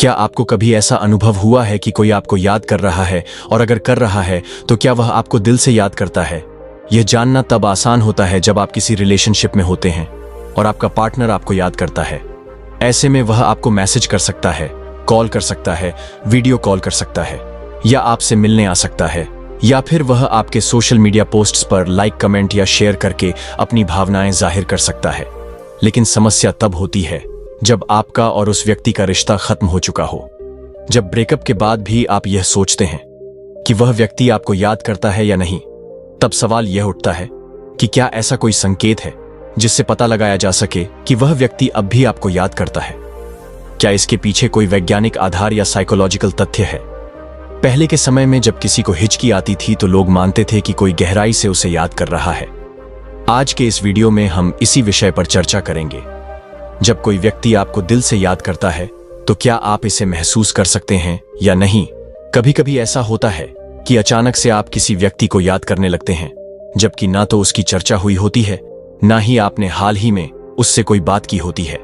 क्या आपको कभी ऐसा अनुभव हुआ है कि कोई आपको याद कर रहा है, और अगर कर रहा है तो क्या वह आपको दिल से याद करता है? यह जानना तब आसान होता है जब आप किसी रिलेशनशिप में होते हैं और आपका पार्टनर आपको याद करता है। ऐसे में वह आपको मैसेज कर सकता है, कॉल कर सकता है, वीडियो कॉल कर सकता है, या आपसे मिलने आ सकता है, या फिर वह आपके सोशल मीडिया पोस्ट्स पर लाइक, कमेंट या शेयर करके अपनी भावनाएं जाहिर कर सकता है। लेकिन समस्या तब होती है जब आपका और उस व्यक्ति का रिश्ता खत्म हो चुका हो। जब ब्रेकअप के बाद भी आप यह सोचते हैं कि वह व्यक्ति आपको याद करता है या नहीं, तब सवाल यह उठता है कि क्या ऐसा कोई संकेत है जिससे पता लगाया जा सके कि वह व्यक्ति अब भी आपको याद करता है? क्या इसके पीछे कोई वैज्ञानिक आधार या साइकोलॉजिकल तथ्य है? पहले के समय में जब किसी को हिचकी आती थी तो लोग मानते थे कि कोई गहराई से उसे याद कर रहा है। आज के इस वीडियो में हम इसी विषय पर चर्चा करेंगे। जब कोई व्यक्ति आपको दिल से याद करता है तो क्या आप इसे महसूस कर सकते हैं या नहीं? कभी कभी ऐसा होता है कि अचानक से आप किसी व्यक्ति को याद करने लगते हैं, जबकि ना तो उसकी चर्चा हुई होती है, ना ही आपने हाल ही में उससे कोई बात की होती है।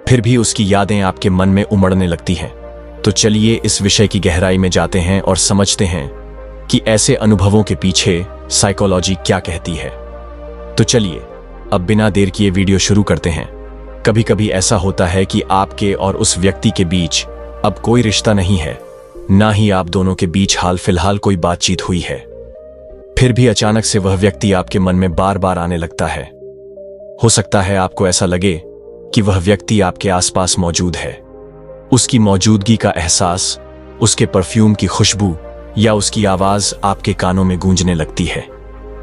फिर भी उसकी यादें आपके मन में उमड़ने लगती हैं। तो चलिए इस विषय की गहराई में जाते हैं और समझते हैं कि ऐसे अनुभवों के पीछे साइकोलॉजी क्या कहती है। तो चलिए अब बिना देर किए वीडियो शुरू करते हैं। कभी कभी ऐसा होता है कि आपके और उस व्यक्ति के बीच अब कोई रिश्ता नहीं है, ना ही आप दोनों के बीच हाल फिलहाल कोई बातचीत हुई है। फिर भी अचानक से वह व्यक्ति आपके मन में बार बार आने लगता है। हो सकता है आपको ऐसा लगे कि वह व्यक्ति आपके आसपास मौजूद है। उसकी मौजूदगी का एहसास, उसके परफ्यूम की खुशबू या उसकी आवाज आपके कानों में गूंजने लगती है।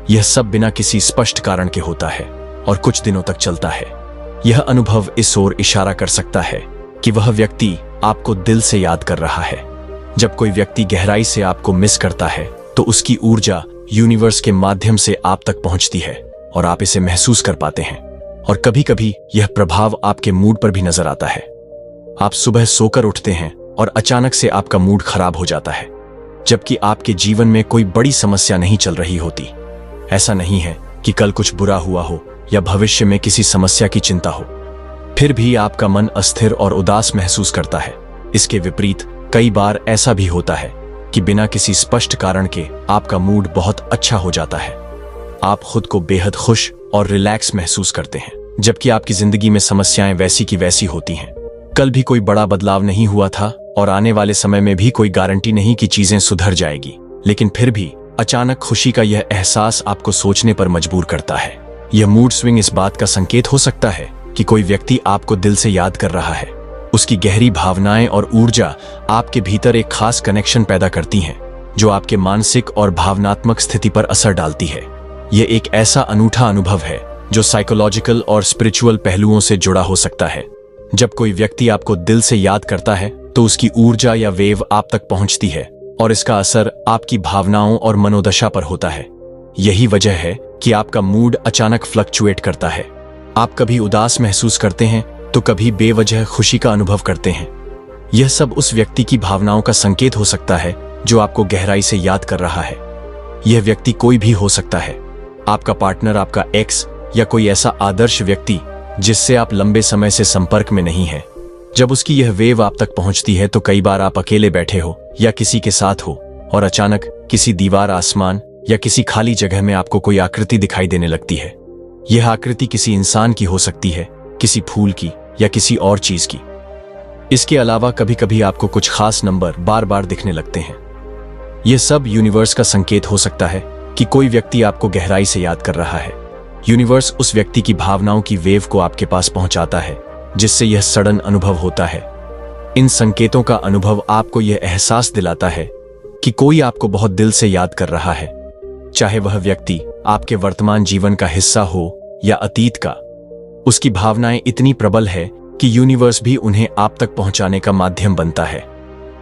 यह सब बिना किसी स्पष्ट कारण के होता है और कुछ दिनों तक चलता है। यह अनुभव इस ओर इशारा कर सकता है कि वह व्यक्ति आपको दिल से याद कर रहा है। जब कोई व्यक्ति गहराई से आपको मिस करता है तो उसकी ऊर्जा यूनिवर्स के माध्यम से आप तक पहुंचती है और आप इसे महसूस कर पाते हैं। और कभी कभी यह प्रभाव आपके मूड पर भी नजर आता है। आप सुबह सोकर उठते हैं और अचानक से आपका मूड खराब हो जाता है, जबकि आपके जीवन में कोई बड़ी समस्या नहीं चल रही होती। ऐसा नहीं है कि कल कुछ बुरा हुआ हो या भविष्य में किसी समस्या की चिंता हो, फिर भी आपका मन अस्थिर और उदास महसूस करता है। इसके विपरीत कई बार ऐसा भी होता है कि बिना किसी स्पष्ट कारण के आपका मूड बहुत अच्छा हो जाता है। आप खुद को बेहद खुश और रिलैक्स महसूस करते हैं, जबकि आपकी जिंदगी में समस्याएं वैसी की वैसी होती हैं। कल भी कोई बड़ा बदलाव नहीं हुआ था और आने वाले समय में भी कोई गारंटी नहीं कि चीजें सुधर जाएगी, लेकिन फिर भी अचानक खुशी का यह एहसास आपको सोचने पर मजबूर करता है। यह मूड स्विंग इस बात का संकेत हो सकता है कि कोई व्यक्ति आपको दिल से याद कर रहा है। उसकी गहरी भावनाएं और ऊर्जा आपके भीतर एक खास कनेक्शन पैदा करती हैं, जो आपके मानसिक और भावनात्मक स्थिति पर असर डालती है। यह एक ऐसा अनूठा अनुभव है जो साइकोलॉजिकल और स्पिरिचुअल पहलुओं से जुड़ा हो सकता है। जब कोई व्यक्ति आपको दिल से याद करता है तो उसकी ऊर्जा या वेव आप तक पहुंचती है और इसका असर आपकी भावनाओं और मनोदशा पर होता है। यही वजह है कि आपका मूड अचानक फ्लक्चुएट करता है। आप कभी उदास महसूस करते हैं तो कभी बेवजह खुशी का अनुभव करते हैं। यह सब उस व्यक्ति की भावनाओं का संकेत हो सकता है जो आपको गहराई से याद कर रहा है। यह व्यक्ति कोई भी हो सकता है, आपका पार्टनर, आपका एक्स, या कोई ऐसा आदर्श व्यक्ति जिससे आप लंबे समय से संपर्क में नहीं हैं। जब उसकी यह वेव आप तक पहुंचती है तो कई बार आप अकेले बैठे हो या किसी के साथ हो और अचानक किसी दीवार, आसमान या किसी खाली जगह में आपको कोई आकृति दिखाई देने लगती है। यह आकृति किसी इंसान की हो सकती है, किसी फूल की या किसी और चीज की। इसके अलावा कभी कभी आपको कुछ खास नंबर बार बार दिखने लगते हैं। यह सब यूनिवर्स का संकेत हो सकता है कि कोई व्यक्ति आपको गहराई से याद कर रहा है। यूनिवर्स उस व्यक्ति की भावनाओं की वेव को आपके पास पहुंचाता है, जिससे यह सडन अनुभव होता है। इन संकेतों का अनुभव आपको यह एहसास दिलाता है कि कोई आपको बहुत दिल से याद कर रहा है, चाहे वह व्यक्ति आपके वर्तमान जीवन का हिस्सा हो या अतीत का। उसकी भावनाएं इतनी प्रबल है कि यूनिवर्स भी उन्हें आप तक पहुंचाने का माध्यम बनता है।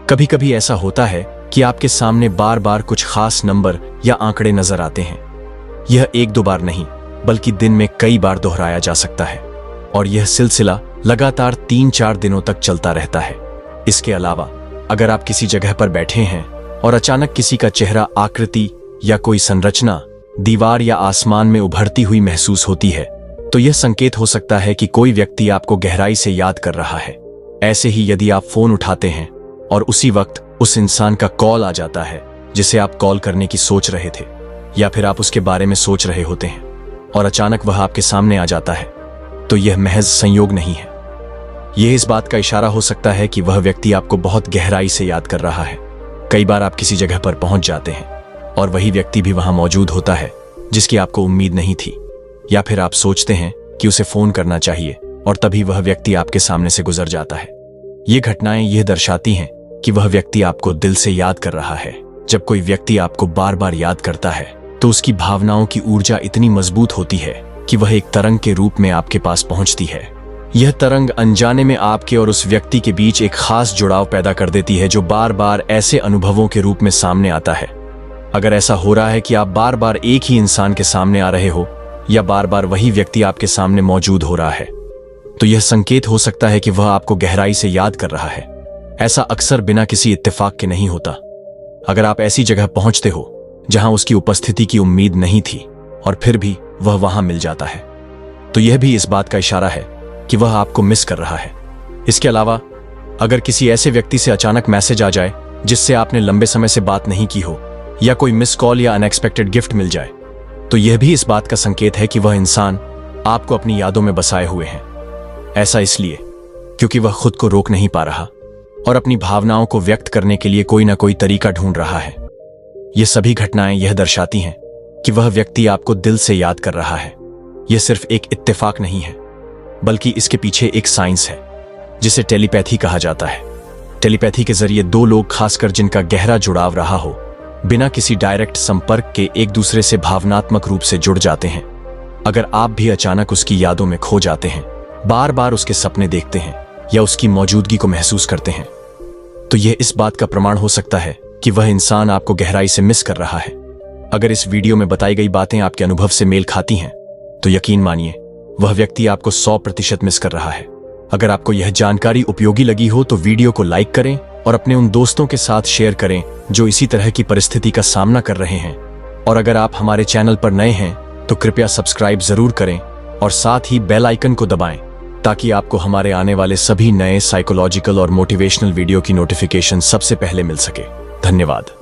कभी कभी ऐसा होता है कि आपके सामने बार बार कुछ खास नंबर या आंकड़े नजर आते हैं। यह एक दो बार नहीं, बल्कि दिन में कई बार दोहराया जा सकता है और यह सिलसिला लगातार 3-4 दिनों तक चलता रहता है। इसके अलावा अगर आप किसी जगह पर बैठे हैं और अचानक किसी का चेहरा, आकृति या कोई संरचना दीवार या आसमान में उभरती हुई महसूस होती है, तो यह संकेत हो सकता है कि कोई व्यक्ति आपको गहराई से याद कर रहा है। ऐसे ही यदि आप फोन उठाते हैं और उसी वक्त उस इंसान का कॉल आ जाता है जिसे आप कॉल करने की सोच रहे थे, या फिर आप उसके बारे में सोच रहे होते हैं और अचानक वह आपके सामने आ जाता है, तो यह महज संयोग नहीं है। यह इस बात का इशारा हो सकता है कि वह व्यक्ति आपको बहुत गहराई से याद कर रहा है। कई बार आप किसी जगह पर पहुंच जाते हैं और वही व्यक्ति भी वहां मौजूद होता है जिसकी आपको उम्मीद नहीं थी, या फिर आप सोचते हैं कि उसे फोन करना चाहिए और तभी वह व्यक्ति आपके सामने से गुजर जाता है। ये घटनाएं यह दर्शाती हैं कि वह व्यक्ति आपको दिल से याद कर रहा है। जब कोई व्यक्ति आपको बार बार याद करता है तो उसकी भावनाओं की ऊर्जा इतनी मजबूत होती है कि वह एक तरंग के रूप में आपके पास पहुंचती है। यह तरंग अनजाने में आपके और उस व्यक्ति के बीच एक खास जुड़ाव पैदा कर देती है जो बार बार ऐसे अनुभवों के रूप में सामने आता है। अगर ऐसा हो रहा है कि आप बार बार एक ही इंसान के सामने आ रहे हो या बार बार वही व्यक्ति आपके सामने मौजूद हो रहा है, तो यह संकेत हो सकता है कि वह आपको गहराई से याद कर रहा है। ऐसा अक्सर बिना किसी इत्तेफाक के नहीं होता। अगर आप ऐसी जगह पहुंचते हो जहां उसकी उपस्थिति की उम्मीद नहीं थी और फिर भी वह वहां मिल जाता है, तो यह भी इस बात का इशारा है कि वह आपको मिस कर रहा है। इसके अलावा अगर किसी ऐसे व्यक्ति से अचानक मैसेज आ जाए जिससे आपने लंबे समय से बात नहीं की हो, या कोई मिस कॉल या अनएक्सपेक्टेड गिफ्ट मिल जाए, तो यह भी इस बात का संकेत है कि वह इंसान आपको अपनी यादों में बसाए हुए हैं। ऐसा इसलिए क्योंकि वह खुद को रोक नहीं पा रहा और अपनी भावनाओं को व्यक्त करने के लिए कोई ना कोई तरीका ढूंढ रहा है। ये सभी घटनाएं यह दर्शाती हैं कि वह व्यक्ति आपको दिल से याद कर रहा है। यह सिर्फ एक इत्तेफाक नहीं है, बल्कि इसके पीछे एक साइंस है जिसे टेलीपैथी कहा जाता है। टेलीपैथी के जरिए दो लोग, खासकर जिनका गहरा जुड़ाव रहा हो, बिना किसी डायरेक्ट संपर्क के एक दूसरे से भावनात्मक रूप से जुड़ जाते हैं। अगर आप भी अचानक उसकी यादों में खो जाते हैं, बार बार उसके सपने देखते हैं या उसकी मौजूदगी को महसूस करते हैं, तो यह इस बात का प्रमाण हो सकता है कि वह इंसान आपको गहराई से मिस कर रहा है। अगर इस वीडियो में बताई गई बातें आपके अनुभव से मेल खाती हैं, तो यकीन मानिए वह व्यक्ति आपको 100% मिस कर रहा है। अगर आपको यह जानकारी उपयोगी लगी हो तो वीडियो को लाइक करें और अपने उन दोस्तों के साथ शेयर करें जो इसी तरह की परिस्थिति का सामना कर रहे हैं। और अगर आप हमारे चैनल पर नए हैं तो कृपया सब्सक्राइब जरूर करें और साथ ही बेल आइकन को दबाएं ताकि आपको हमारे आने वाले सभी नए साइकोलॉजिकल और मोटिवेशनल वीडियो की नोटिफिकेशन सबसे पहले मिल सके। धन्यवाद।